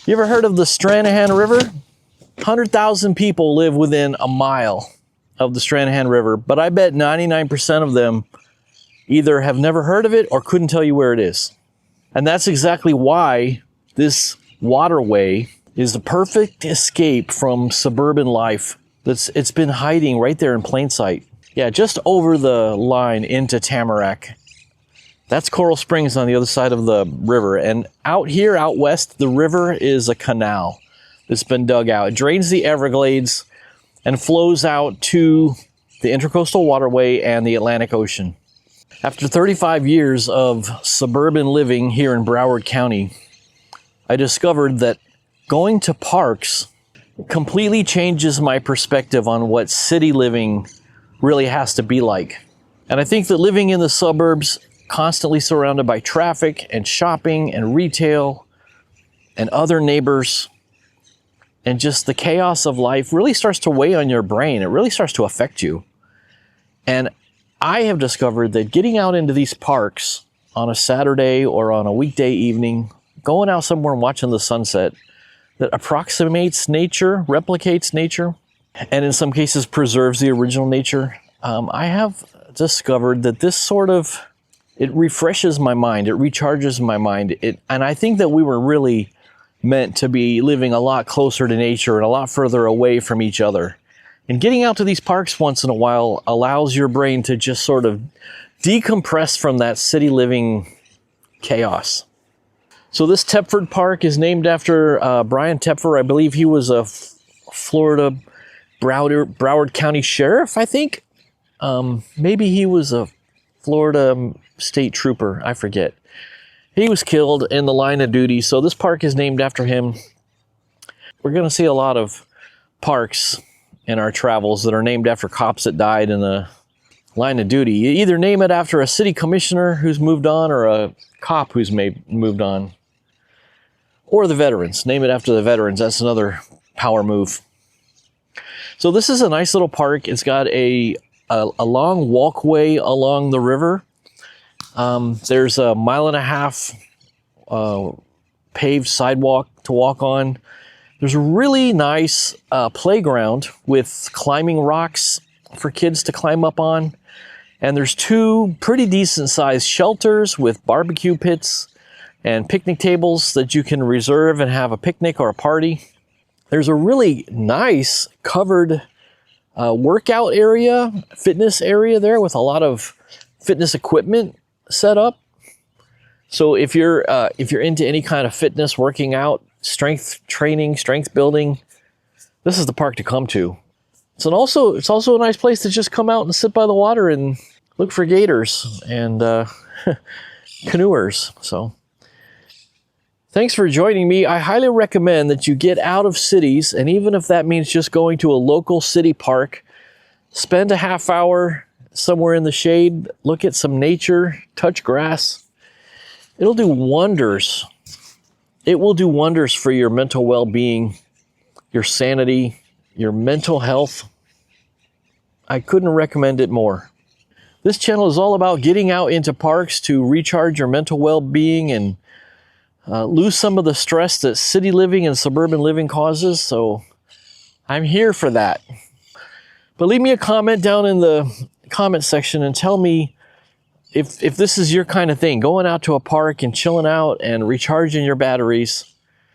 You ever heard of the Stranahan River? 100,000 people live within a mile of the Stranahan River, but I bet 99% of them either have never heard of it or couldn't tell you where it is. And that's exactly why this waterway is the perfect escape from suburban life. It's been hiding right there in plain sight. Yeah, just over the line into Tamarack. That's Coral Springs on the other side of the river. And out here, out west, the river is a canal that's been dug out. It drains the Everglades and flows out to the Intracoastal Waterway and the Atlantic Ocean. After 35 years of suburban living here in Broward County, I discovered that going to parks completely changes my perspective on what city living really has to be like. And I think that living in the suburbs, constantly surrounded by traffic and shopping and retail and other neighbors, and just the chaos of life really starts to weigh on your brain. It really starts to affect you. And I have discovered that getting out into these parks on a Saturday or on a weekday evening, going out somewhere and watching the sunset that approximates nature, replicates nature, and in some cases preserves the original nature, I have discovered that this sort of, it refreshes my mind, it recharges my mind. And I think that we were really meant to be living a lot closer to nature and a lot further away from each other. And getting out to these parks once in a while allows your brain to just sort of decompress from that city living chaos. So this Tephord Park is named after Brian Tepford. I believe he was a Florida Broward County Sheriff, I think. Maybe he was a Florida state trooper, I forget. He was killed in the line of duty, so this park is named after him. We're going to see a lot of parks in our travels that are named after cops that died in the line of duty. You either name it after a city commissioner who's moved on or a cop who's moved on. Or the veterans. Name it after the veterans. That's another power move. So this is a nice little park. It's got a long walkway along the river. There's a 1.5 mile paved sidewalk to walk on. There's a really nice playground with climbing rocks for kids to climb up on. And there's 2 pretty decent sized shelters with barbecue pits and picnic tables that you can reserve and have a picnic or a party. There's a really nice covered workout area, fitness area there with a lot of fitness equipment set up. So if you're into any kind of fitness, working out, strength training, strength building, this is the park to come to. It's also a nice place to just come out and sit by the water and look for gators and canoers. So thanks for joining me. I highly recommend that you get out of cities, and even if that means just going to a local city park, spend a half hour somewhere in the shade, look at some nature, touch grass. It'll do wonders. It will do wonders for your mental well-being, your sanity, your mental health. I couldn't recommend it more. This channel is all about getting out into parks to recharge your mental well-being and lose some of the stress that city living and suburban living causes. So I'm here for that. But leave me a comment down in the comment section and tell me if this is your kind of thing, going out to a park and chilling out and recharging your batteries.